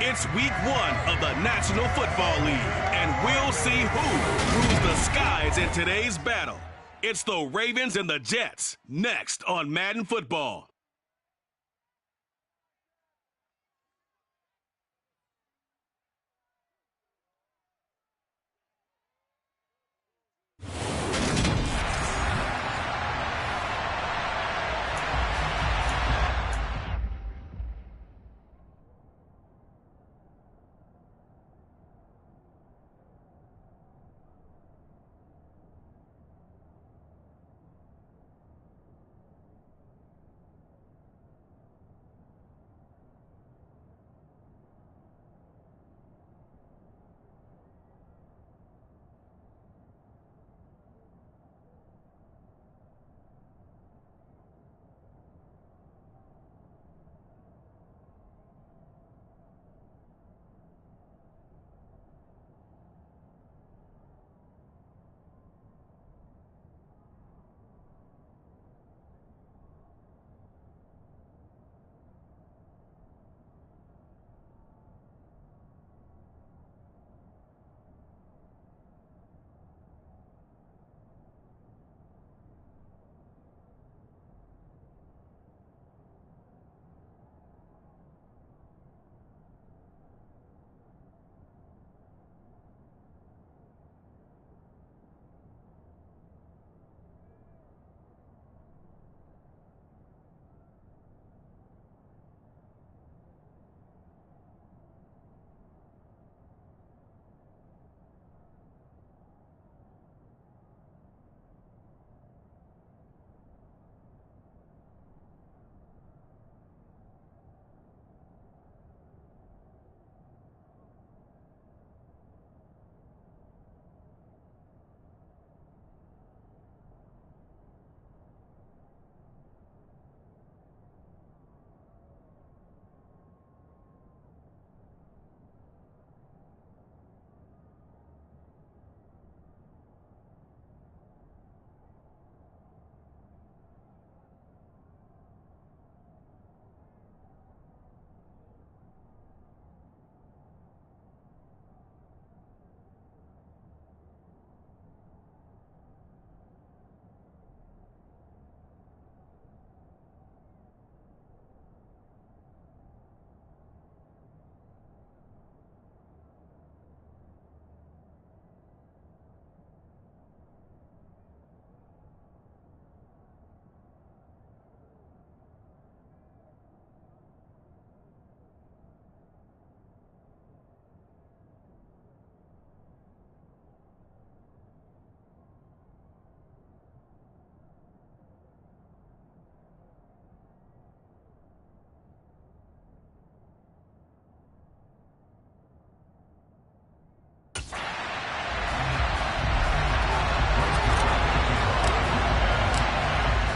It's week 1 of the National Football League, and we'll see who rules the skies in today's battle. It's the Ravens and the Jets, next on Madden Football.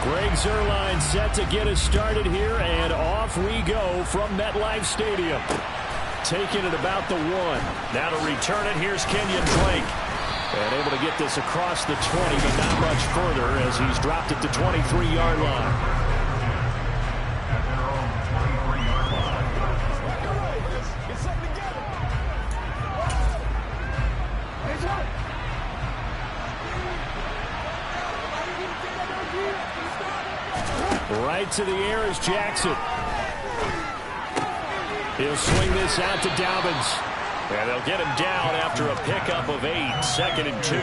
Greg Zuerlein set to get us started here, and off we go from MetLife Stadium. Taking it about the 1. Now to return it, here's Kenyon Drake. And able to get this across the 20, but not much further as he's dropped it to 23-yard line. Right to the air is Jackson. He'll swing this out to Dobbins. And they'll get him down after a pickup of 8, 2nd and 2.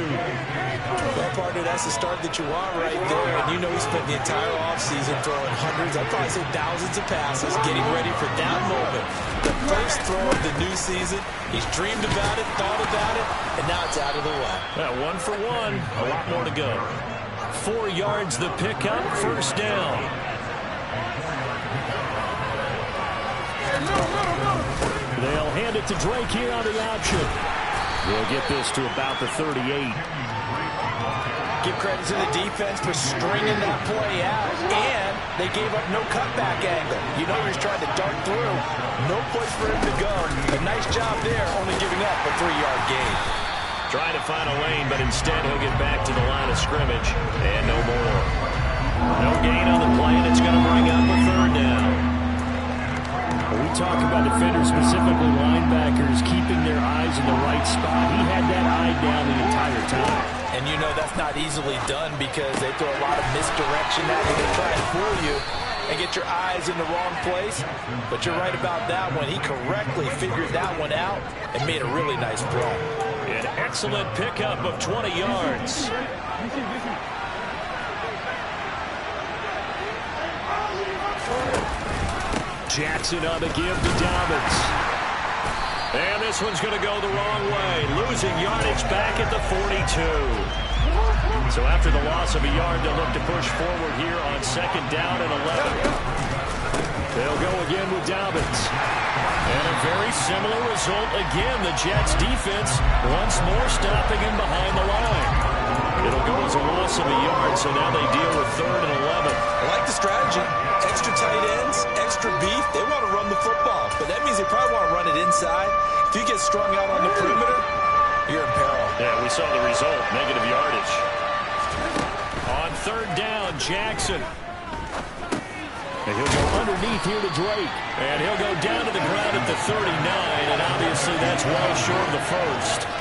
Well, partner, that's the start that you want right there. And you know he spent the entire offseason throwing hundreds, I'd probably say thousands of passes, getting ready for that moment. The first throw of the new season. He's dreamed about it, thought about it, and now it's out of the way. Well, 1 for 1. A lot more to go. 4 yards the pickup, first down. They'll hand it to Drake here on the option. They'll get this to about the 38. Give credit to the defense for stringing that play out, and they gave up no cutback angle. You know he's trying to dart through. No place for him to go. A nice job there, only giving up a 3-yard gain. Trying to find a lane, but instead he'll get back to the line of scrimmage, and no more. No gain on the play, and it's going to bring up a 3rd down. We talk about defenders, specifically linebackers, keeping their eyes in the right spot. He had that eye down the entire time. And you know that's not easily done because they throw a lot of misdirection at you. They try and fool you and get your eyes in the wrong place. But you're right about that one. He correctly figured that one out and made a really nice throw. An excellent pickup of 20 yards. Jackson on the give to Dobbins. And this one's going to go the wrong way. Losing yardage back at the 42. So after the loss of a yard, they'll look to push forward here on 2nd down and 11. They'll go again with Dobbins. And a very similar result again. The Jets defense once more stopping him behind the line. It'll go as a loss of a yard, so now they deal with 3rd and 11. I like the strategy. Extra tight ends, extra beef. They want to run the football, but that means they probably want to run it inside. If you get strung out on the perimeter, you're in peril. Yeah, we saw the result, negative yardage. On 3rd down, Jackson. And he'll go underneath here to Drake. And he'll go down to the ground at the 39, and obviously that's well short of the first.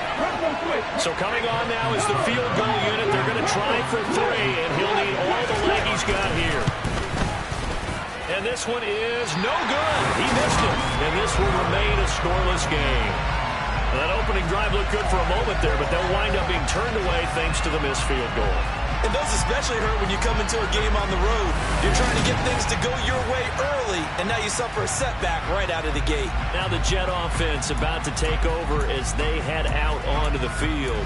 So coming on now is the field goal unit. They're going to try for 3, and he'll need all the leg he's got here. And this one is no good. He missed it. And this will remain a scoreless game. That opening drive looked good for a moment there, but they'll wind up being turned away thanks to the missed field goal. And those especially hurt when you come into a game on the road. You're trying to get things to go your way early, and now you suffer a setback right out of the gate. Now the Jet offense about to take over as they head out onto the field.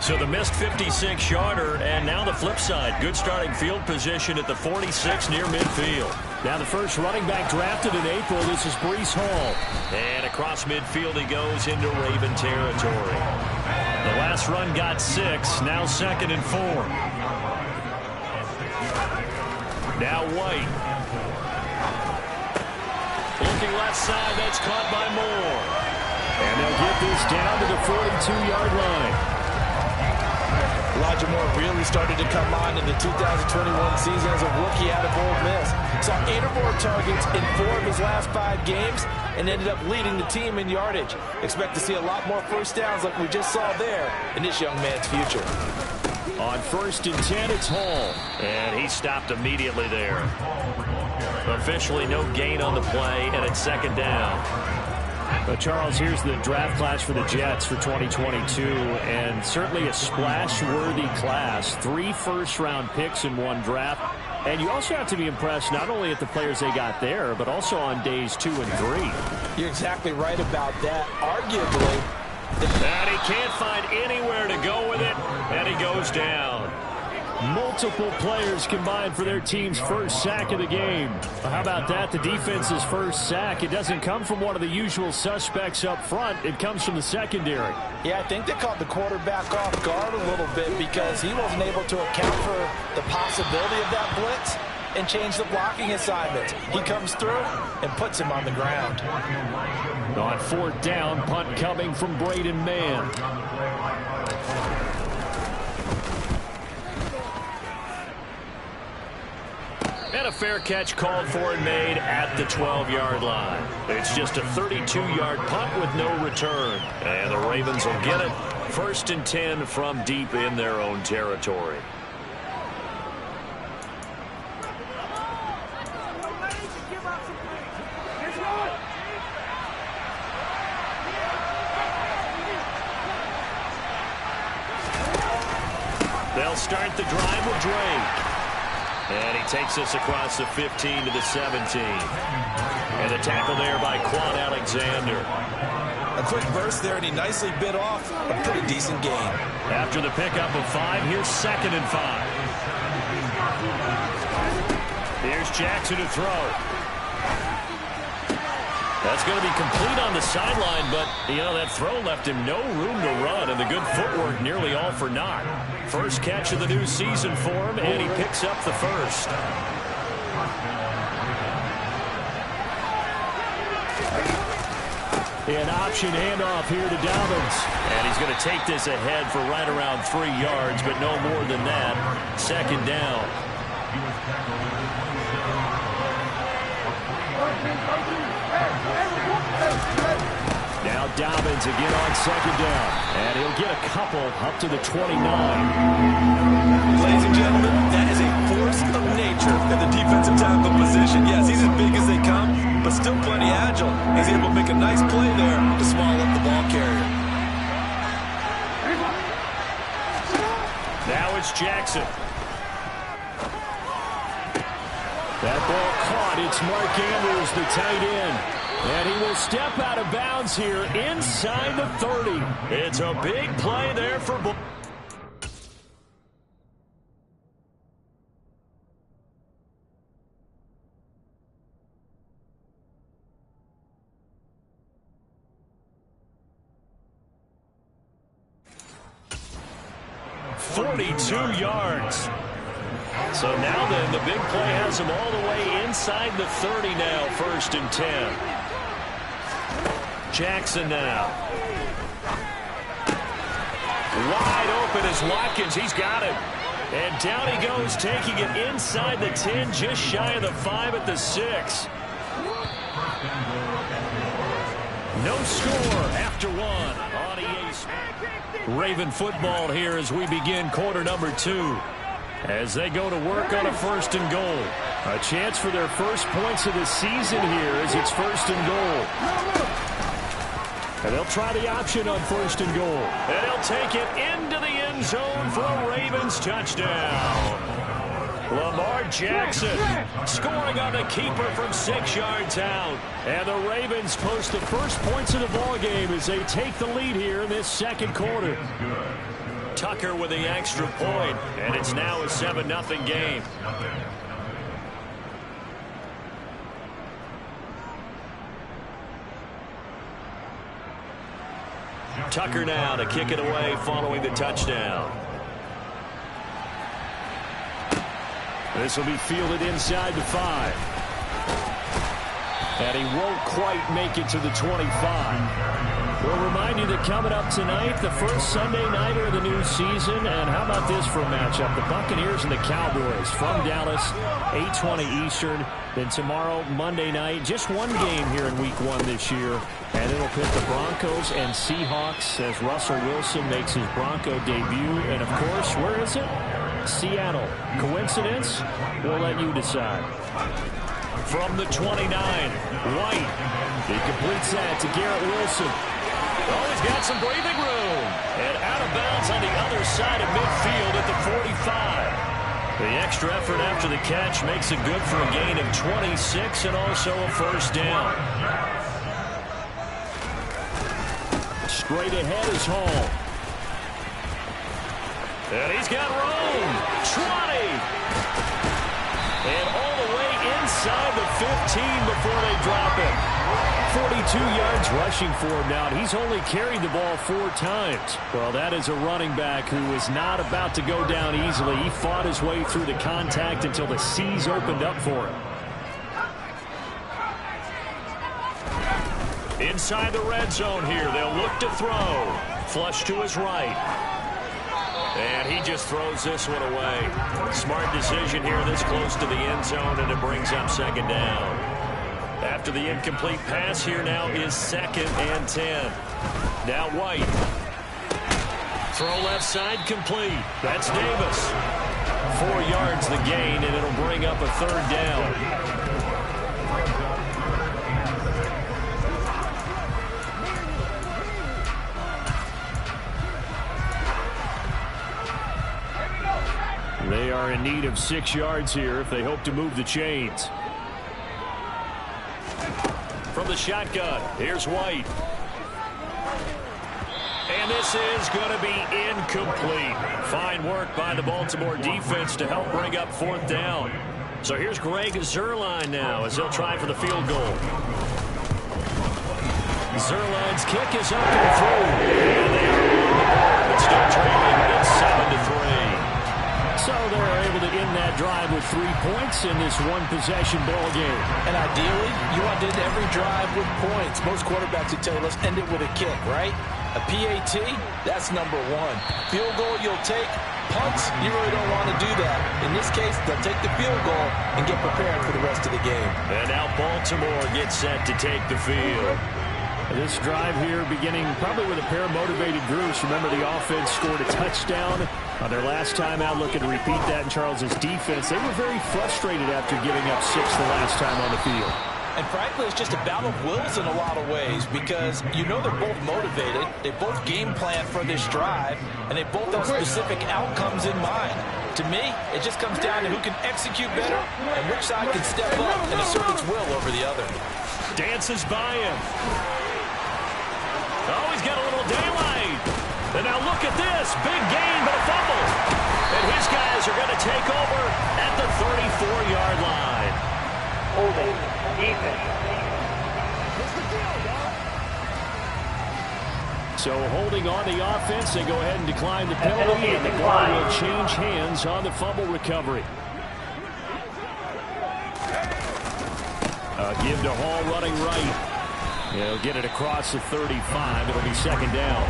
So the missed 56-yarder, and now the flip side. Good starting field position at the 46 near midfield. Now the first running back drafted in April, this is Breece Hall. And across midfield he goes into Raven territory. The last run got 6, now 2nd and 4. Now White. Looking left side, that's caught by Moore. And they'll get this down to the 42-yard line. Elijah Moore really started to come on in the 2021 season as a rookie out of Ole Miss. Saw 8 or more targets in 4 of his last 5 games and ended up leading the team in yardage. Expect to see a lot more first downs like we just saw there in this young man's future. On 1st and 10, it's Hall. And he stopped immediately there. Officially no gain on the play, and it's 2nd down. But Charles, here's the draft class for the Jets for 2022, and certainly a splash-worthy class. 3 first-round picks in 1 draft. And you also have to be impressed not only at the players they got there, but also on days 2 and 3. You're exactly right about that. Arguably. And he can't find anywhere to go with it, and he goes down. Multiple players combined for their team's first sack of the game. How about that? The defense's first sack. It doesn't come from one of the usual suspects up front. It comes from the secondary. Yeah, I think they caught the quarterback off guard a little bit because he wasn't able to account for the possibility of that blitz and change the blocking assignments. He comes through and puts him on the ground. On 4th down, punt coming from Braden Mann. And a fair catch called for and made at the 12-yard line. It's just a 32-yard punt with no return. And the Ravens will get it. 1st and 10 from deep in their own territory. They'll start the drive with Drake. And he takes us across the 15 to the 17. And the tackle there by Quan Alexander. A quick burst there, and he nicely bit off a pretty decent gain. After the pickup of 5, here's 2nd and 5. Here's Jackson to throw. That's going to be complete on the sideline, but, you know, that throw left him no room to run, and the good footwork nearly all for naught. First catch of the new season for him, and he picks up the first. An option handoff here to Dobbins. And he's going to take this ahead for right around 3 yards, but no more than that. Second down. Now Dobbins again on second down. And he'll get a couple up to the 29. Ladies and gentlemen, that is a force of nature in the defensive tackle position. Yes, he's as big as they come, but still plenty agile. He's able to make a nice play there to swallow up the ball carrier. Now it's Jackson. That ball caught. It's Mark Andrews, the tight end. And he will step out of bounds here inside the 30. It's a big play there for Bull. Yards. So now then, the big play has him all the way inside the 30 now, 1st and 10. Jackson now. Wide open is Watkins. He's got it. And down he goes, taking it inside the 10, just shy of the 5 at the 6. No score after one on EA Sports. Raven football here as we begin quarter number 2. As they go to work on a 1st and goal. A chance for their first points of the season here as it's 1st and goal. And they'll try the option on 1st and goal. And he'll take it into the end zone for a Ravens touchdown. Lamar Jackson scoring on the keeper from 6 yards out. And the Ravens post the first points of the ball game as they take the lead here in this second quarter. Tucker with the extra point, and it's now a 7-0 game. Tucker now to kick it away following the touchdown. This will be fielded inside the 5. And he won't quite make it to the 25. We'll remind you that coming up tonight, the first Sunday nighter of the new season. And how about this for a matchup? The Buccaneers and the Cowboys from Dallas, 8:20 Eastern. Then tomorrow, Monday night, just one game here in Week 1 this year. And it'll pit the Broncos and Seahawks as Russell Wilson makes his Bronco debut. And, of course, where is it? Seattle. Coincidence? We'll let you decide. From the 29, White. He completes that to Garrett Wilson. Oh, he's got some breathing room. And out of bounds on the other side of midfield at the 45. The extra effort after the catch makes it good for a gain of 26 and also a 1st down. Straight ahead is Hall. And he's got room. 20. And all the way inside the 15 before they drop it. 42 yards rushing for him now. He's only carried the ball 4 times. Well, that is a running back who is not about to go down easily. He fought his way through the contact until the C's opened up for him. Inside the red zone here. They'll look to throw. Flush to his right. And he just throws this one away. Smart decision here this close to the end zone, and it brings up 2nd down. After the incomplete pass here now is 2nd and 10. Now White. Throw left side complete. That's Davis. 4 yards the gain, and it'll bring up a 3rd down. They are in need of 6 yards here if they hope to move the chains. From the shotgun, here's White. And this is going to be incomplete. Fine work by the Baltimore defense to help bring up 4th down. So here's Greg Zuerlein now as he'll try for the field goal. Zuerlein's kick is up and through. And they are on the board, but still trailing. It's 7-3. So they're able to end that drive with 3 3 points in this one-possession ball game. And ideally, you want to end every drive with points. Most quarterbacks would tell you, let's end it with a kick, right? A PAT, that's number one. Field goal you'll take. Punts, you really don't want to do that. In this case, they'll take the field goal and get prepared for the rest of the game. And now Baltimore gets set to take the field. This drive here beginning probably with a pair of motivated groups. Remember, the offense scored a touchdown on their last time out. Looking to repeat that in Charles's defense. They were very frustrated after giving up 6 the last time on the field. And frankly, it's just a battle of wills in a lot of ways because you know they're both motivated. They both game plan for this drive, and they both have specific outcomes in mind. To me, it just comes down to who can execute better and which side can step up and assert its will over the other. Dances by him. Oh, he's got a little daylight. And now look at this. Big gain, but a fumble. And his guys are going to take over at the 34-yard line. Holding. Defense. So holding on the offense, they go ahead and decline the penalty, and the ball will change hands on the fumble recovery. Give to Hall running right. He'll get it across the 35. It'll be second down.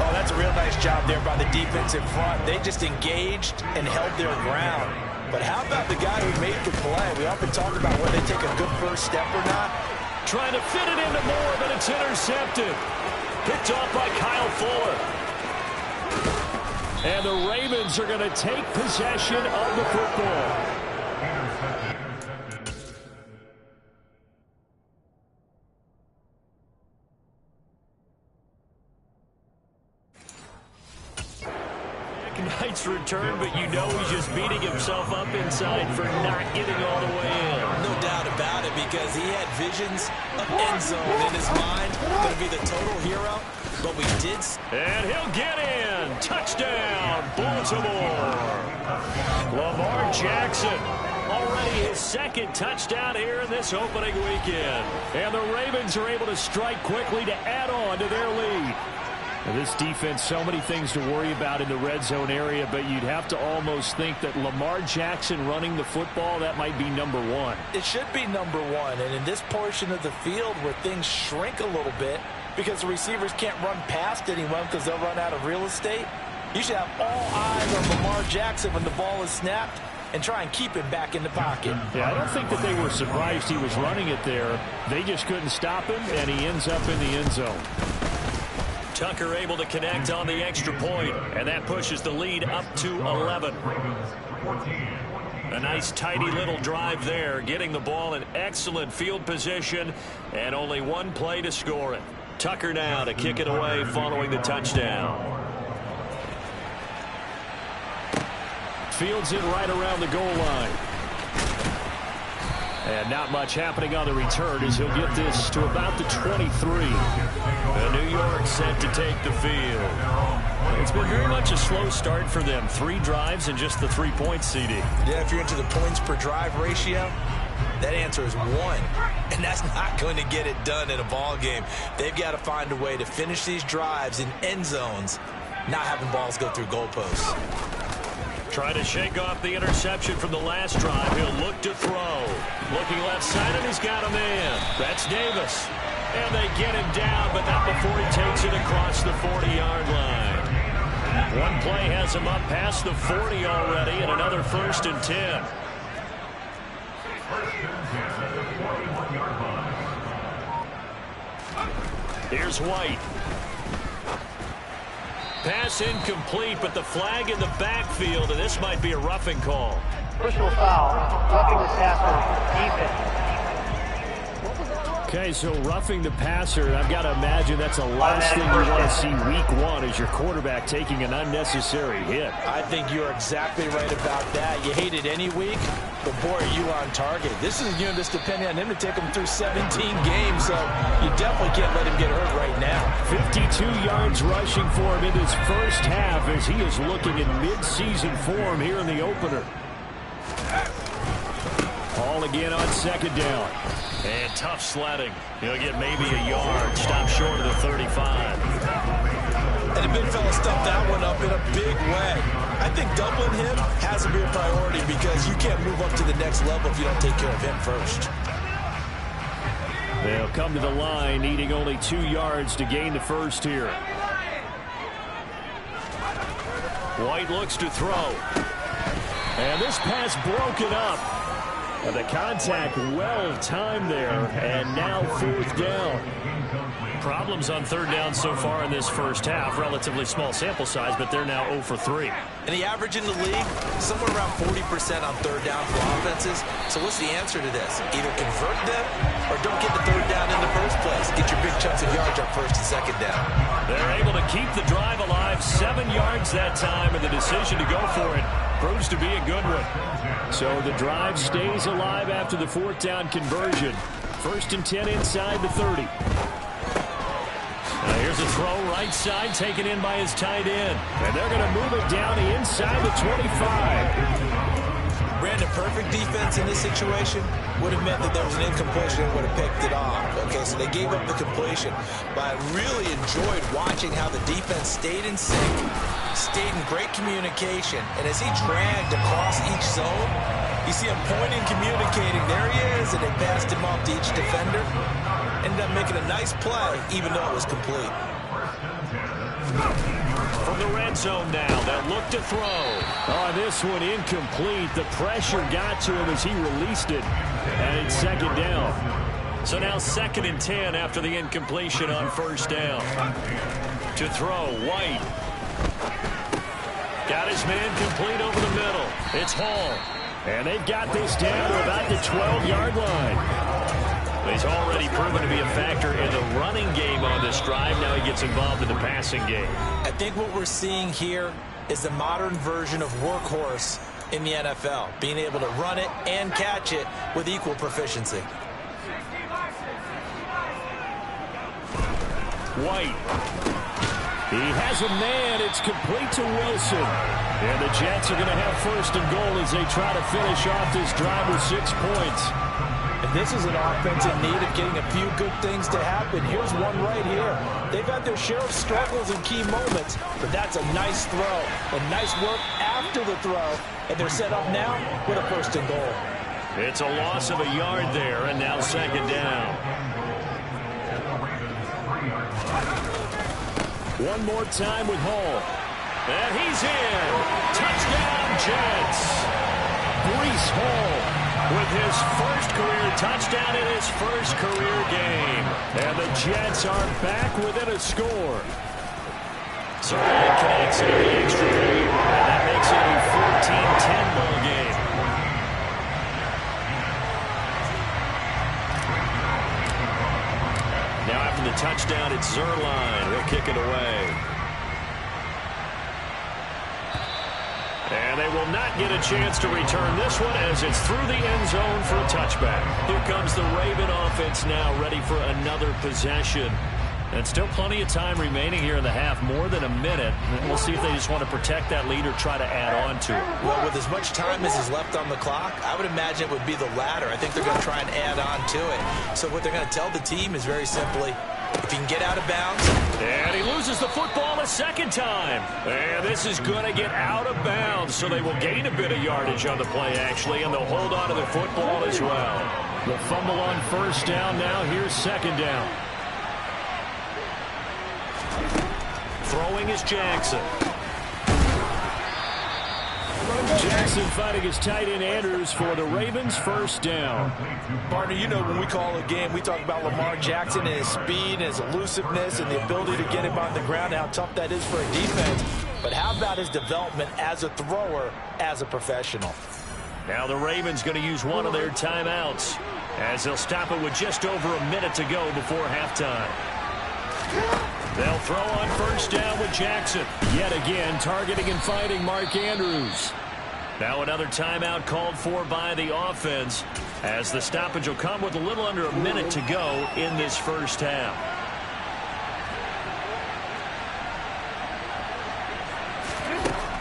Oh, that's a real nice job there by the defense in front. They just engaged and held their ground. But how about the guy who made the play? We often talk about whether they take a good first step or not. Trying to fit it into Moore, but it's intercepted. Picked off by Kyle Fuller. And the Ravens are going to take possession of the football. Knight's return, but you know he's just beating himself up inside for not getting all the way in. No doubt about it, because he had visions of end zone in his mind. Going to be the total hero, but we did. And he'll get in. Touchdown, Baltimore. Lamar Jackson. Already his second touchdown here in this opening weekend. And the Ravens are able to strike quickly to add on to their lead. Now this defense, so many things to worry about in the red zone area, but you'd have to almost think that Lamar Jackson running the football, that might be number one. It should be number one, and in this portion of the field where things shrink a little bit because the receivers can't run past anyone because they'll run out of real estate, you should have all eyes on Lamar Jackson when the ball is snapped and try and keep him back in the pocket. Yeah, I don't think that they were surprised he was running it there. They just couldn't stop him, and he ends up in the end zone. Tucker able to connect on the extra point, and that pushes the lead up to 11. A nice tidy little drive there, getting the ball in excellent field position, and only one play to score it. Tucker now to kick it away following the touchdown. Fields it right around the goal line. And not much happening on the return as he'll get this to about the 23. And New York set to take the field. It's been very much a slow start for them. 3 drives and just the 3-point CD. Yeah, if you're into the points per drive ratio, that answer is 1. And that's not going to get it done in a ball game. They've got to find a way to finish these drives in end zones, not having balls go through goalposts. Trying to shake off the interception from the last drive. He'll look to throw. Looking left side, and he's got a man. That's Davis. And they get him down, but not before he takes it across the 40-yard line. One play has him up past the 40 already, and another 1st and 10. Here's White. Pass incomplete, but the flag in the backfield, and this might be a roughing call. Personal foul. Roughing the passer. Defense. Okay, so roughing the passer, I've got to imagine that's the last thing you want to see week 1 is your quarterback taking an unnecessary hit. I think you're exactly right about that. You hate it any week, but boy, are you on target. This is a unit that's depending on him to take him through 17 games, so you definitely can't let him get hurt right now. 52 yards rushing for him in his first half as he is looking in mid-season form here in the opener. Ball again on second down. And tough sledding. He'll get maybe a yard. Stop short of the 35. And the big fella stuffed that one up in a big way. I think doubling him has to be a priority because you can't move up to the next level if you don't take care of him first. They'll come to the line, needing only 2 yards to gain the first here. White looks to throw. And this pass broken up. And the contact well timed there, and now 4th down. Problems on 3rd down so far in this first half. Relatively small sample size, but they're now 0 for 3. And the average in the league, somewhere around 40% on 3rd down for offenses. So what's the answer to this? Either convert them or don't get the 3rd down in the first place. Get your big chunks of yards on 1st and 2nd down. They're able to keep the drive alive. 7 yards that time, and the decision to go for it proves to be a good one. So the drive stays alive after the 4th down conversion. 1st and 10 inside the 30. Now here's a throw right side, taken in by his tight end. And they're going to move it down inside the 25. Brandon, perfect defense in this situation would have meant that there was an incompletion and would have picked it off. Okay, so they gave up the completion. But I really enjoyed watching how the defense stayed in sync, stayed in great communication. And as he dragged across each zone, you see him pointing, communicating. There he is, and they passed him off to each defender. Ended up making a nice play, even though it was complete. From the red zone now, they'll look to throw. Oh, this one incomplete. The pressure got to him as he released it. And it's 2nd down. So now 2nd and 10 after the incompletion on 1st down. To throw, White. Got his man complete over the middle. It's Hall. And they've got this down to about the 12-yard line. He's already proven to be a factor in the running game on this drive. Now he gets involved in the passing game. I think what we're seeing here is the modern version of workhorse in the NFL, being able to run it and catch it with equal proficiency. White. He has a man. It's complete to Wilson. And the Jets are going to have 1st and goal as they try to finish off this drive with 6 points. And this is an offense in need of getting a few good things to happen. Here's one right here. They've had their share of struggles in key moments, but that's a nice throw. A nice work after the throw. And they're set up now with a 1st and goal. It's a loss of a yard there, and now 2nd down. One more time with Hall. And he's in. Touchdown, Jets. Breece Hall with his 1st career touchdown in his 1st career game. And the Jets are back within a score. Zerline connects in the extra point, and that makes it a 14-10 ball game. Now after the touchdown, it's Zerline. He'll kick it away. And they will not get a chance to return this one as it's through the end zone for a touchback. Here comes the Raven offense now, ready for another possession. And still plenty of time remaining here in the half, more than a minute. And we'll see if they just want to protect that lead or try to add on to it. Well, with as much time as is left on the clock, I would imagine it would be the latter. I think they're going to try and add on to it. So what they're going to tell the team is very simply, if you can get out of bounds. And he loses the football a 2nd time. And this is going to get out of bounds, so they will gain a bit of yardage on the play, actually, and they'll hold on to the football as well. The fumble on 1st down now. Here's 2nd down. Throwing is Jackson. Jackson fighting his tight end Andrews for the Ravens' 1st down. Partner, you know when we call a game, we talk about Lamar Jackson and his speed and his elusiveness and the ability to get him on the ground, how tough that is for a defense. But how about his development as a thrower, as a professional? Now the Ravens going to use one of their timeouts as they'll stop it with just over a minute to go before halftime. They'll throw on 1st down with Jackson. Yet again, targeting and fighting Mark Andrews. Now another timeout called for by the offense as the stoppage will come with a little under a minute to go in this first half.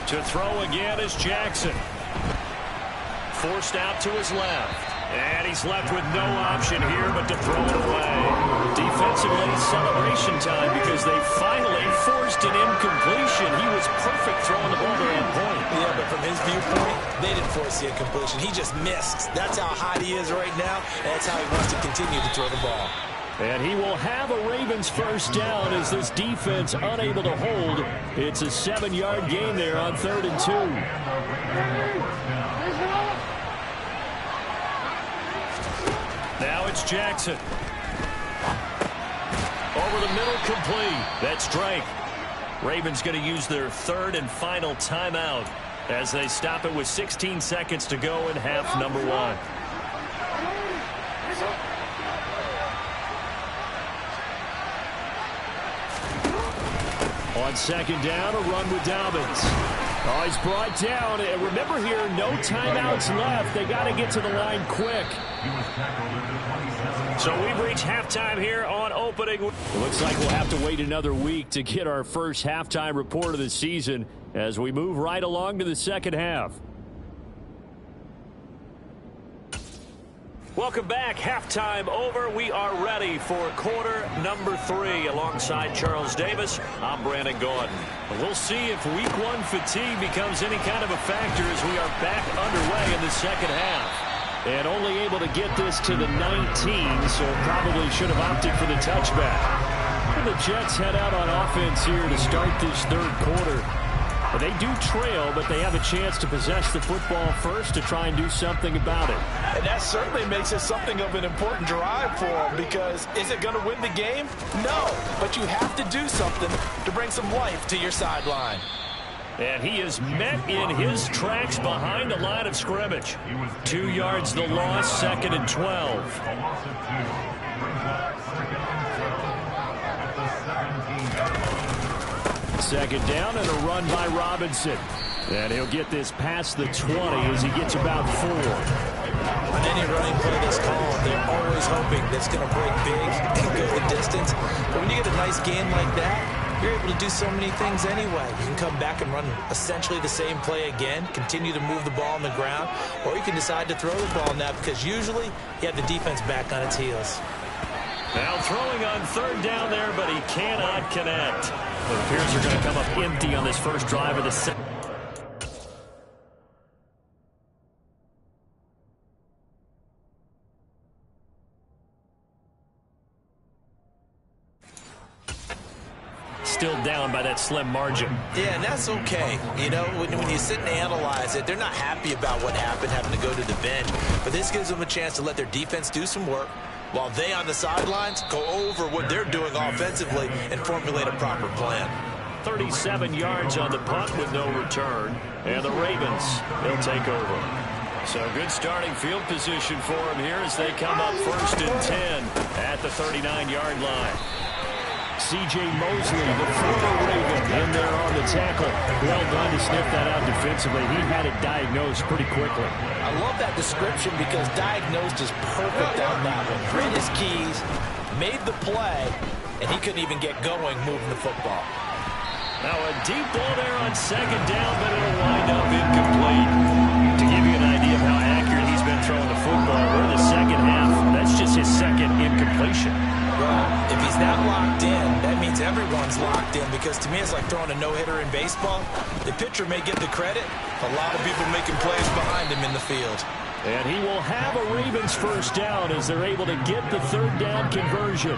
To throw again is Jackson. Forced out to his left. And he's left with no option here but to throw it away. Defensively, celebration time because they finally forced an incompletion. He was perfect throwing the ball to that point. viewpoint, they didn't force the incompletion. He just missed. That's how hot he is right now, and that's how he wants to continue to throw the ball. And he will have a Ravens first down as this defense unable to hold. It's a 7-yard gain there on 3rd and 2. Now it's Jackson. Over the middle, complete. That's Drake. Ravens going to use their 3rd and final timeout as they stop it with 16 seconds to go in half number 1. On 2nd down, a run with Dobbins. Oh, he's brought down. And remember here, no timeouts left. They got to get to the line quick. So we've reached halftime here on opening. It looks like we'll have to wait another week to get our first halftime report of the season as we move right along to the second half. Welcome back. Halftime over. We are ready for quarter number 3 alongside Charles Davis. I'm Brandon Gordon. We'll see if week 1 fatigue becomes any kind of a factor as we are back underway in the second half. And only able to get this to the 19, so probably should have opted for the touchback. And the Jets head out on offense here to start this 3rd quarter. They do trail, but they have a chance to possess the football first to try and do something about it. And that certainly makes it something of an important drive for them, because is it going to win the game? No, but you have to do something to bring some life to your sideline. And he is met in his tracks behind the line of scrimmage. 2 yards the loss, 2nd and 12. Second down and a run by Robinson. And he'll get this past the 20 as he gets about 4. On any running play that's called, they're always hoping that's going to break big and go the distance. But when you get a nice gain like that, you're able to do so many things anyway. You can come back and run essentially the same play again, continue to move the ball on the ground, or you can decide to throw the ball now because usually you have the defense back on its heels. Now throwing on 3rd down there, but he cannot connect. It appears they're going to come up empty on this first drive of the second. Still down by that slim margin. Yeah, and that's okay. You know, when you sit and analyze it, they're not happy about what happened, having to go to the bench. But this gives them a chance to let their defense do some work, while they on the sidelines go over what they're doing offensively and formulate a proper plan. 37 yards on the punt with no return. And the Ravens, they'll take over. So good starting field position for them here as they come up 1st and 10 at the 39-yard line. C.J. Mosley, the former Raven, in there on the tackle. Well done to sniff that out defensively. He had it diagnosed pretty quickly. I love that description because diagnosed is perfect on that one. Read his keys, made the play, and he couldn't even get going moving the football. Now a deep ball there on 2nd down, but it'll wind up incomplete. To give you an idea of how accurate he's been throwing the football, we're in the second half. That's just his 2nd incompletion. Well, if he's not locked in, that means everyone's locked in, because to me it's like throwing a no-hitter in baseball. The pitcher may get the credit, a lot of people making plays behind him in the field. And he will have a Ravens first down as they're able to get the 3rd down conversion.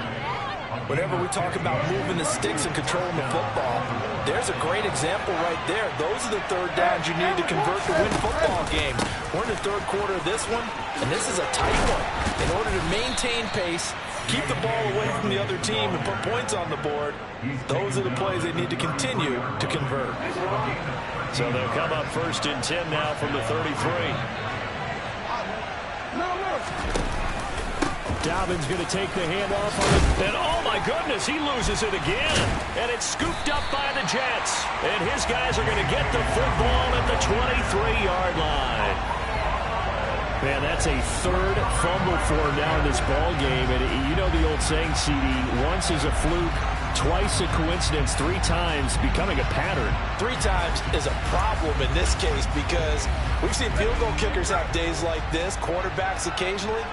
Whenever we talk about moving the sticks and controlling the football, there's a great example right there. Those are the 3rd downs you need to convert to win football games. We're in the 3rd quarter of this one, and this is a tight one. In order to maintain pace, keep the ball away from the other team, and put points on the board, those are the plays they need to continue to convert. So they'll come up 1st and 10 now from the 33. Dobbins going to take the handoff on it. And oh my goodness, he loses it again. And it's scooped up by the Jets. And his guys are going to get the football at the 23-yard line. Man, that's a 3rd fumble for him now in this ball game. And you know the old saying, CD, once is a fluke, twice a coincidence, 3 times becoming a pattern. 3 times is a problem in this case, because we've seen field goal kickers have days like this, quarterbacks occasionally.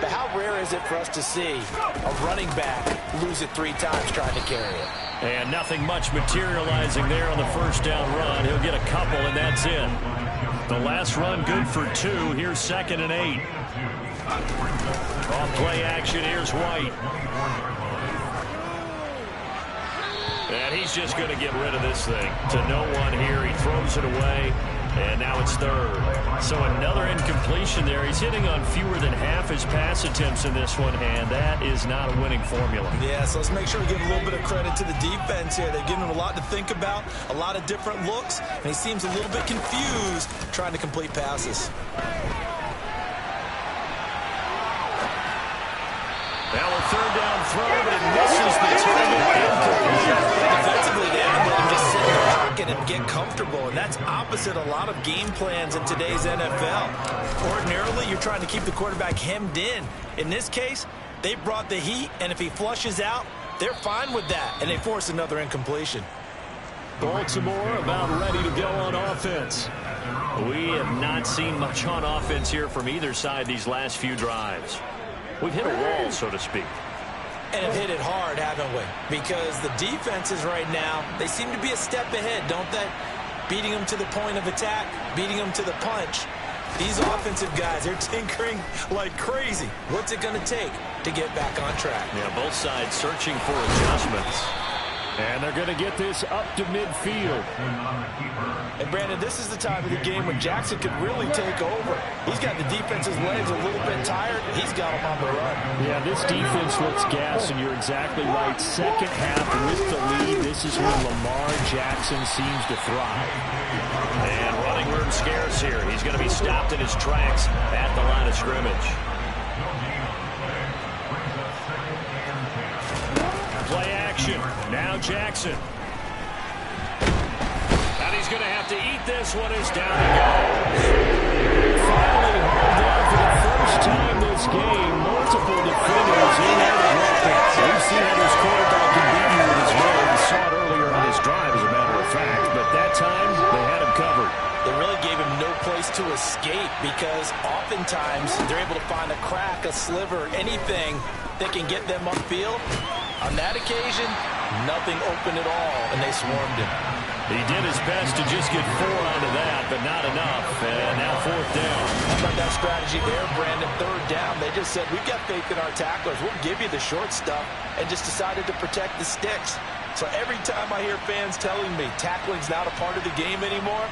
But how rare is it for us to see a running back lose it 3 times trying to carry it? And nothing much materializing there on the first down run. He'll get a couple, and that's it. The last run good for 2. Here's 2nd and 8. Off play action, here's White. And he's just going to get rid of this thing to no one here. He throws it away, and now it's 3rd. So another incompletion there. He's hitting on fewer than half his pass attempts in this one, and that is not a winning formula. Yeah, so let's make sure we give a little bit of credit to the defense here. They've given him a lot to think about, a lot of different looks, and he seems a little bit confused trying to complete passes. Now a 3rd down throw, but it misses the target. Defensively, they haven't let him just sit in the pocket and get comfortable, and that's opposite a lot of game plans in today's NFL. Ordinarily, you're trying to keep the quarterback hemmed in. In this case, they brought the heat, and if he flushes out, they're fine with that, and they force another incompletion. Baltimore about ready to go on offense. We have not seen much on offense here from either side these last few drives. We've hit a wall, so to speak. And have hit it hard, haven't we? Because the defenses right now, they seem to be a step ahead, don't they? Beating them to the point of attack, beating them to the punch. These offensive guys, they're tinkering like crazy. What's it going to take to get back on track? Yeah, both sides searching for adjustments. And they're going to get this up to midfield. And, Brandon, this is the time of the game when Jackson could really take over. He's got the defense's legs a little bit tired. He's got them on the run. Yeah, this defense looks gassed, and you're exactly right. Second half with the lead, this is when Lamar Jackson seems to thrive. And running room scarce here. He's going to be stopped in his tracks at the line of scrimmage. Play action. Now Jackson. And he's going to have to eat this one as down he goes. Finally hauled down for the first time this game. Multiple defenders in and out of offense. We've seen how this quarterback can beat you with his run. We saw it earlier on his drive, as a matter of fact. But that time, they had him covered. They really gave him no place to escape because oftentimes they're able to find a crack, a sliver, anything that can get them upfield. On that occasion, nothing open at all, and they swarmed him. He did his best to just get 4 onto that, but not enough. And now 4th down. How about that strategy there, Brandon? 3rd down. They just said, we've got faith in our tacklers. We'll give you the short stuff, and just decided to protect the sticks. So every time I hear fans telling me tackling's not a part of the game anymore,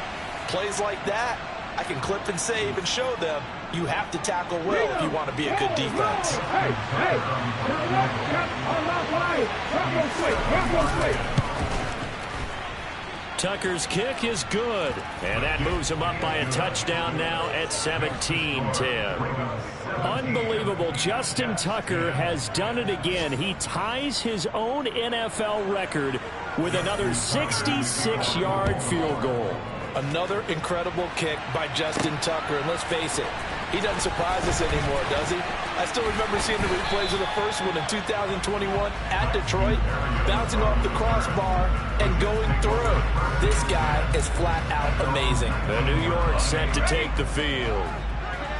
plays like that, I can clip and save and show them you have to tackle well if you want to be a good defense. Tucker's kick is good, and that moves him up by a touchdown now at 17-10. Unbelievable. Justin Tucker has done it again. He ties his own NFL record with another 66-yard field goal. Another incredible kick by Justin Tucker. And let's face it, he doesn't surprise us anymore, does he? I still remember seeing the replays of the first one in 2021 at Detroit, bouncing off the crossbar and going through. This guy is flat out amazing. The New York set to take the field.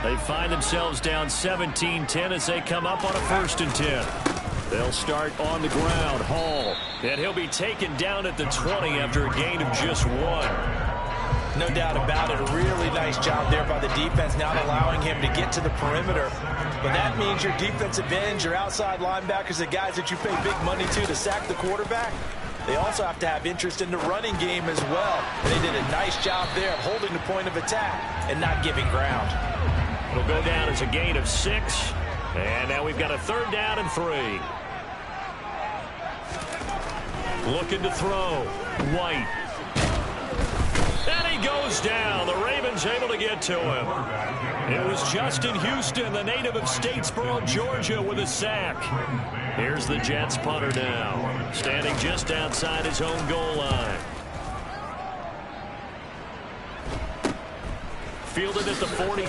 They find themselves down 17-10 as they come up on a 1st and 10. They'll start on the ground. Hall. And he'll be taken down at the 20 after a gain of just 1. No doubt about it. A really nice job there by the defense, not allowing him to get to the perimeter. But that means your defensive ends, your outside linebackers, the guys that you pay big money to sack the quarterback, they also have to have interest in the running game as well. They did a nice job there of holding the point of attack and not giving ground. It'll go down as a gain of 6. And now we've got a 3rd down and 3. Looking to throw. White. And he goes down. The Ravens able to get to him. It was Justin Houston, the native of Statesboro, Georgia, with a sack. Here's the Jets punter now, standing just outside his own goal line. Fielded at the 43.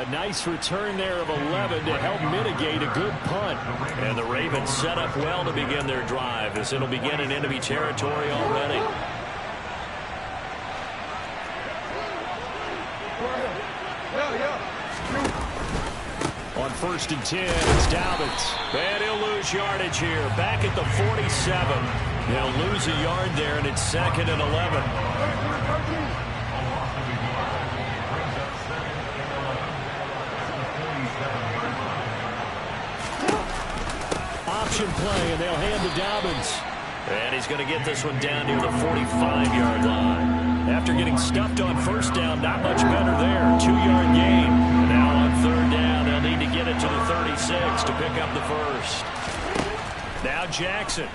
A nice return there of 11 to help mitigate a good punt. And the Ravens set up well to begin their drive, as it'll begin in enemy territory already. On on 1st and 10. It's Dobbins. And he'll lose yardage here. Back at the 47. He'll lose a yard there, and it's 2nd and 11. Option play, and they'll hand to Dobbins. And he's going to get this one down near the 45-yard line. After getting stuffed on 1st down, not much better there. 2-yard gain. And now on 3rd down, they'll need to get it to the 36 to pick up the 1st. Now Jackson.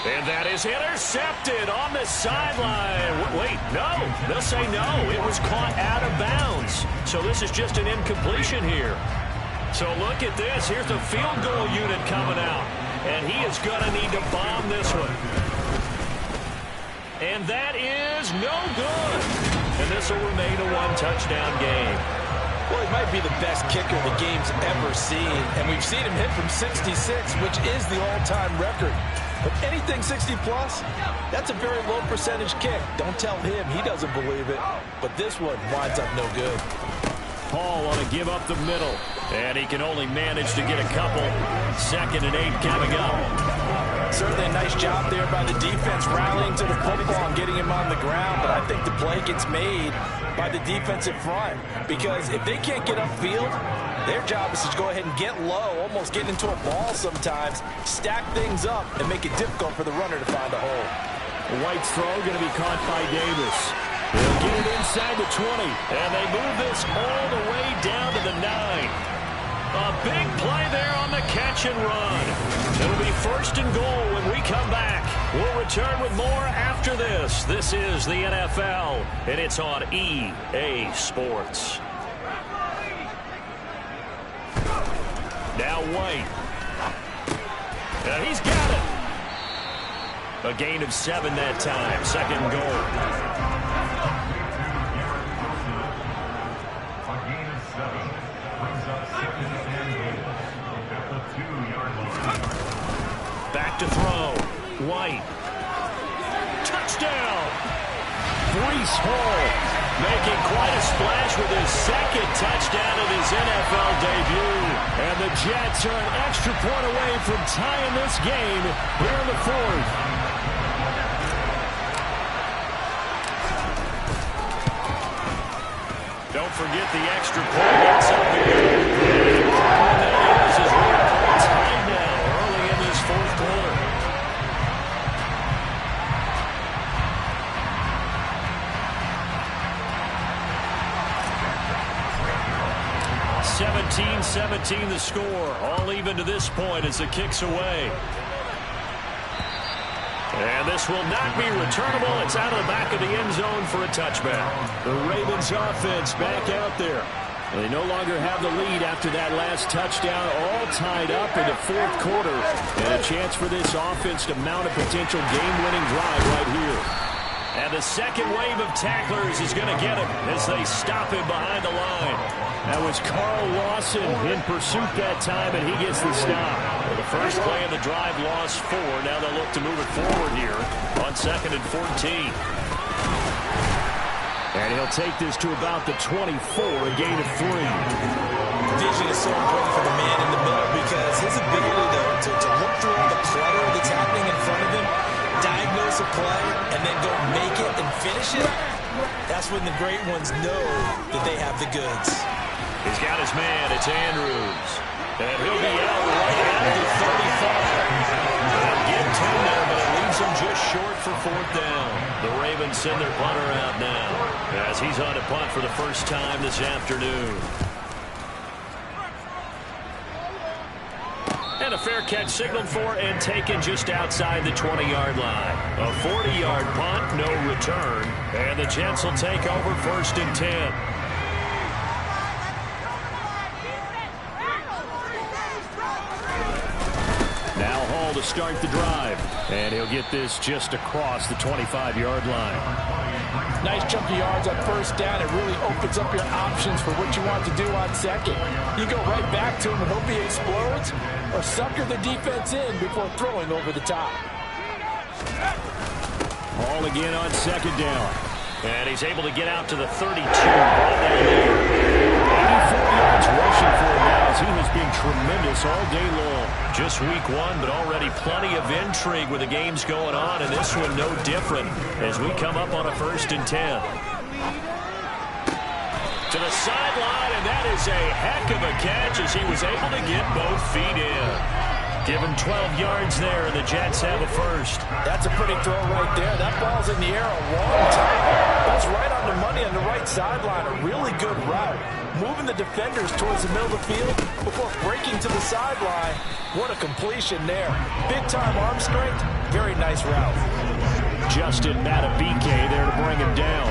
And that is intercepted on the sideline. Wait, no. They'll say no. It was caught out of bounds. So this is just an incompletion here. So look at this. Here's the field goal unit coming out. And he is going to need to bomb this one. And that is no good. And this will remain a one-touchdown game. Well, he might be the best kicker the game's ever seen. And we've seen him hit from 66, which is the all-time record. But anything 60-plus, that's a very low percentage kick. Don't tell him he doesn't believe it. But this one winds up no good. Hall on a give up the middle. And he can only manage to get a couple. 2nd and 8 coming up. Certainly a nice job there by the defense rallying to the football and getting him on the ground. But I think the play gets made by the defensive front. Because if they can't get upfield, their job is to go ahead and get low, almost get into a ball sometimes, stack things up, and make it difficult for the runner to find a hole. White's throw going to be caught by Davis. They'll get it inside the 20, and they move this all the way down to the 9. A big play there on the catch and run. It'll be 1st and goal when we come back. We'll return with more after this. This is the NFL, and it's on EA Sports. Now White. And he's got it. A gain of 7 that time. 2nd and goal. Back to throw. White. Touchdown. Breece Hall making quite a splash with his 2nd touchdown of his NFL debut. And the Jets are an extra point away from tying this game here in the 4th. Don't forget the extra point gets up here. And that is we're tied now early in this 4th quarter. 17-17 the score. All even to this point as the kick's away. And this will not be returnable. It's out of the back of the end zone for a touchback. The Ravens offense back out there. They no longer have the lead after that last touchdown, all tied up in the 4th quarter. And a chance for this offense to mount a potential game-winning drive right here. And the 2nd wave of tacklers is going to get him as they stop him behind the line. That was Carl Lawson in pursuit that time, and he gets the stop. Well, the first play of the drive lost 4. Now they'll look to move it forward here on 2nd and 14. And he'll take this to about the 24, a gain of 3. Vision is so important for the man in the middle because his ability to look through all the clutter that's happening in front of him, diagnose a play, and then go make it and finish it, that's when the great ones know that they have the goods. He's got his man. It's Andrews. And he'll be out right at the 35. They'll get 10 there, but it leaves him just short for 4th down. The Ravens send their punter out now as he's on a punt for the first time this afternoon. And a fair catch signaled for and taken just outside the 20-yard line. A 40-yard punt, no return. And the Jets will take over 1st and 10. Now Hall to start the drive. And he'll get this just across the 25-yard line. Nice chunk of yards on 1st down. It really opens up your options for what you want to do on 2nd. You go right back to him and hope he explodes, or sucker the defense in before throwing over the top. Hall again on 2nd down. And he's able to get out to the 32. 84 yards rushing for him now as he has been tremendous all day long. Just week one, but already plenty of intrigue with the games going on, and this one no different as we come up on a 1st and 10. To the sideline, and that is a heck of a catch as he was able to get both feet in. Give him 12 yards there, and the Jets have a first. That's a pretty throw right there. That ball's in the air a long time. That's right on the money on the right sideline. A really good route. Moving the defenders towards the middle of the field before breaking to the sideline. What a completion there. Big-time arm strength. Very nice route. Justin Matabike there to bring him down.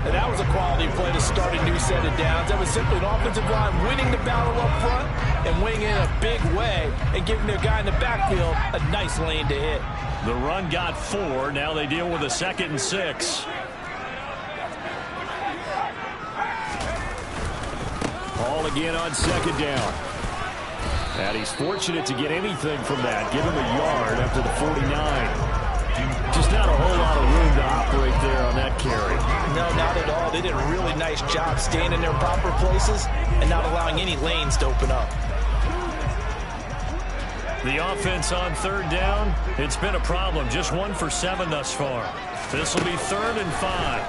And that was a quality play to start a new set of downs. That was simply an offensive line winning the battle up front and winning in a big way and giving their guy in the backfield a nice lane to hit. The run got 4. Now they deal with a 2nd and 6. Ball again on 2nd down. And he's fortunate to get anything from that. Give him a yard after the 49. Just not a whole lot of room to operate there on that carry. No, not at all. They did a really nice job staying in their proper places and not allowing any lanes to open up. The offense on 3rd down, it's been a problem. Just 1 for 7 thus far. This will be 3rd and 5.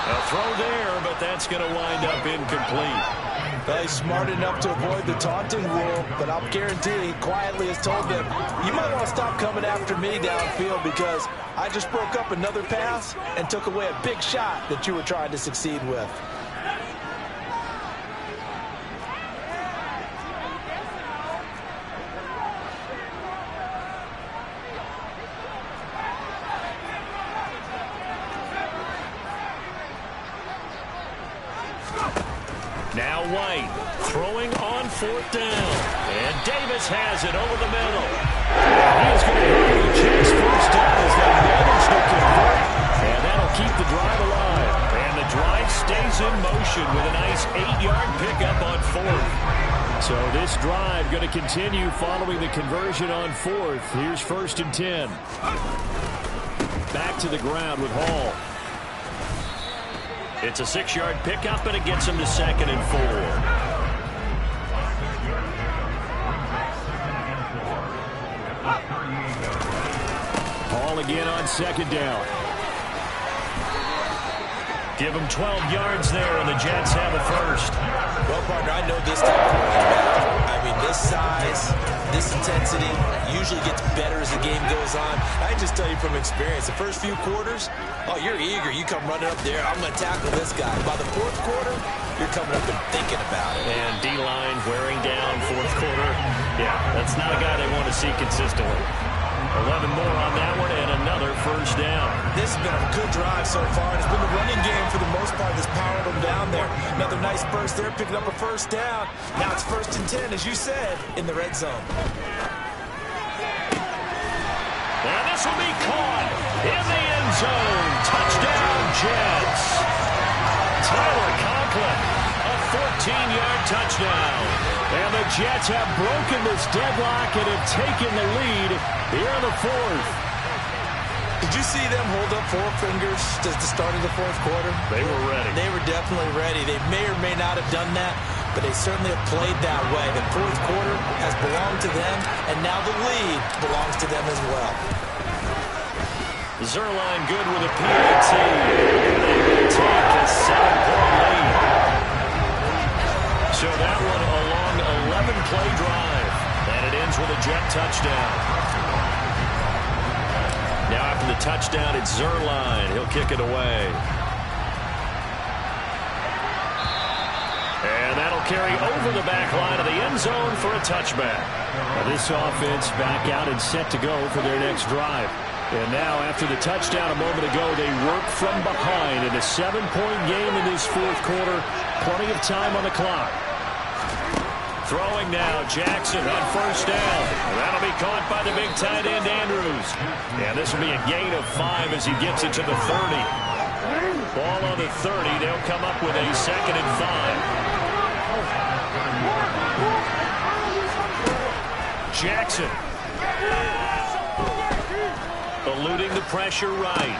A throw there, but that's going to wind up incomplete. Well, he's smart enough to avoid the taunting rule, but I'll guarantee he quietly has told them, you might want to stop coming after me downfield because I just broke up another pass and took away a big shot that you were trying to succeed with. Now White throwing on 4th down. And Davis has it over the middle. He is going to hurt the Jets first down as they manage to convert. And that'll keep the drive alive. And the drive stays in motion with a nice 8-yard pickup on 4th. So this drive going to continue following the conversion on 4th. Here's 1st and 10. Back to the ground with Hall. It's a 6-yard pickup, and it gets him to 2nd and 4. Ball again on 2nd down. Give him 12 yards there, and the Jets have a first. Well, partner, I know this type of running back. I mean, this size, this intensity usually gets better as the game goes on. I can just tell you from experience, the first few quarters, oh, you're eager. You come running up there. I'm going to tackle this guy. By the 4th quarter, you're coming up and thinking about it. And D-line wearing down 4th quarter. Yeah, that's not a guy they want to see consistently. 11 more on that one and another first down. This has been a good drive so far. It's been the running game for the most part that's powered them down there. Another nice burst there, picking up a first down. Now it's 1st and 10, as you said, in the red zone. And this will be caught in the end zone. Touchdown, Jets. Tyler Conklin, a 14-yard touchdown. And the Jets have broken this deadlock and have taken the lead here in the 4th. Did you see them hold up 4 fingers at the start of the 4th quarter? They were ready. They were definitely ready. They may or may not have done that, but they certainly have played that way. The 4th quarter has belonged to them, and now the lead belongs to them as well. Zerline good with a PAT. They will take a 7-point lead. So that one a long 11-play drive. And it ends with a Jet touchdown. Now after the touchdown, it's Zerline. He'll kick it away. And that'll carry over the back line of the end zone for a touchback. Now this offense back out and set to go for their next drive. And now, after the touchdown a moment ago, they work from behind in a 7-point game in this 4th quarter. Plenty of time on the clock. Throwing now, Jackson on first down. That'll be caught by the big tight end, Andrews. And this will be a gain of 5 as he gets it to the 30. Ball on the 30. They'll come up with a 2nd and 5. Jackson. Eluding the pressure right.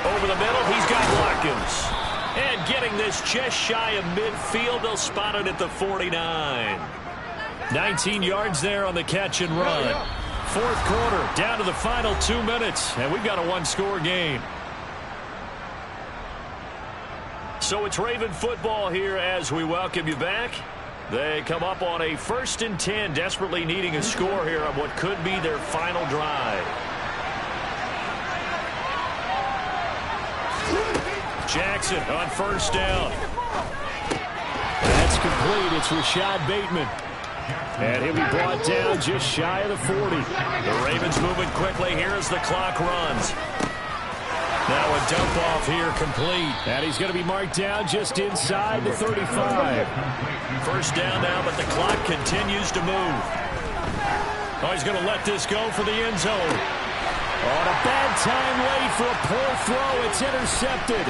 Over the middle, he's got Watkins. And getting this just shy of midfield, they'll spot it at the 49. 19 yards there on the catch and run. Fourth quarter, down to the final 2 minutes, and we've got a one-score game. So it's Raven football here as we welcome you back. They come up on a 1st and 10, desperately needing a score here on what could be their final drive. Jackson on 1st down. That's complete. It's Rashad Bateman. And he'll be brought down just shy of the 40. The Ravens moving quickly here as the clock runs. Now a dump off here complete. And he's going to be marked down just inside the 35. 1st down now, but the clock continues to move. Oh, he's going to let this go for the end zone. On a bad time late for a poor throw. It's intercepted.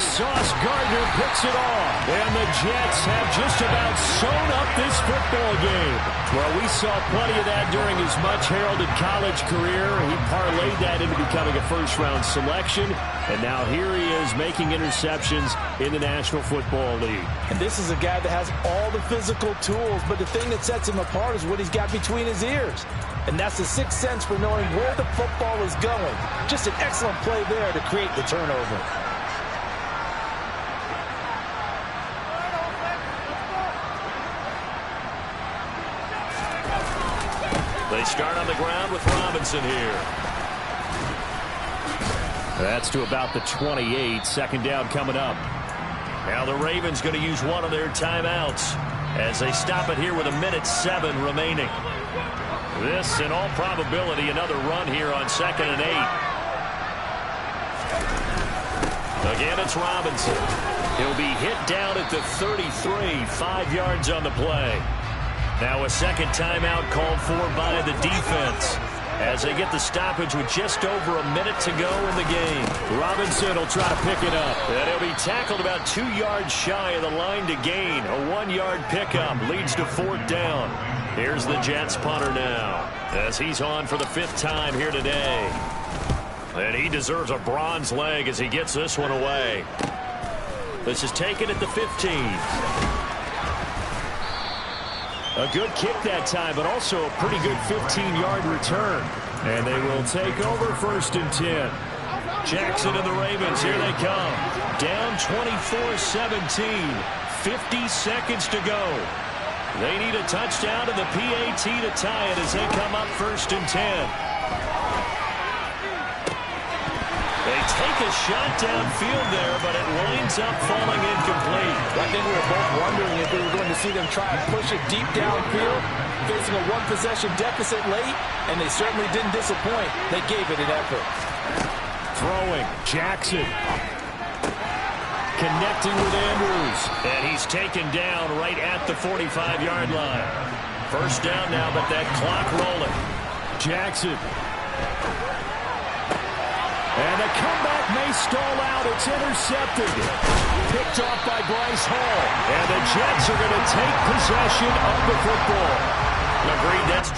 Sauce Gardner picks it off. And the Jets have just about sewn up this football game. Well, we saw plenty of that during his much-heralded college career. He parlayed that into becoming a first-round selection. And now here he is making interceptions in the National Football League. And this is a guy that has all the physical tools, but the thing that sets him apart is what he's got between his ears. And that's the sixth sense for knowing where the football is going. Just an excellent play there to create the turnover. They start on the ground with Robinson here. That's to about the 28. 2nd down coming up. Now the Ravens going to use one of their timeouts as they stop it here with 1:07 remaining. This, in all probability, another run here on 2nd and 8. Again, it's Robinson. He'll be hit down at the 33, 5 yards on the play. Now a 2nd timeout called for by the defense as they get the stoppage with just over a minute to go in the game. Robinson will try to pick it up. And he'll be tackled about 2 yards shy of the line to gain. A 1-yard pickup leads to 4th down. Here's the Jets punter now as he's on for the 5th time here today. And he deserves a bronze leg as he gets this one away. This is taken at the 15. A good kick that time, but also a pretty good 15-yard return. And they will take over 1st and 10. Jackson and the Ravens, here they come. Down 24-17. 50 seconds to go. They need a touchdown to the PAT to tie it as they come up 1st and 10. They take a shot downfield there, but it winds up falling incomplete. I think we were both wondering if we were going to see them try and push it deep downfield, facing a one-possession deficit late, and they certainly didn't disappoint. They gave it an effort. Throwing, Jackson. Connecting with Andrews. And he's taken down right at the 45-yard line. 1st down now, but that clock rolling. Jackson. And the comeback may stall out. It's intercepted. Picked off by Bryce Hall. And the Jets are going to take possession of the football. Agreed, that's...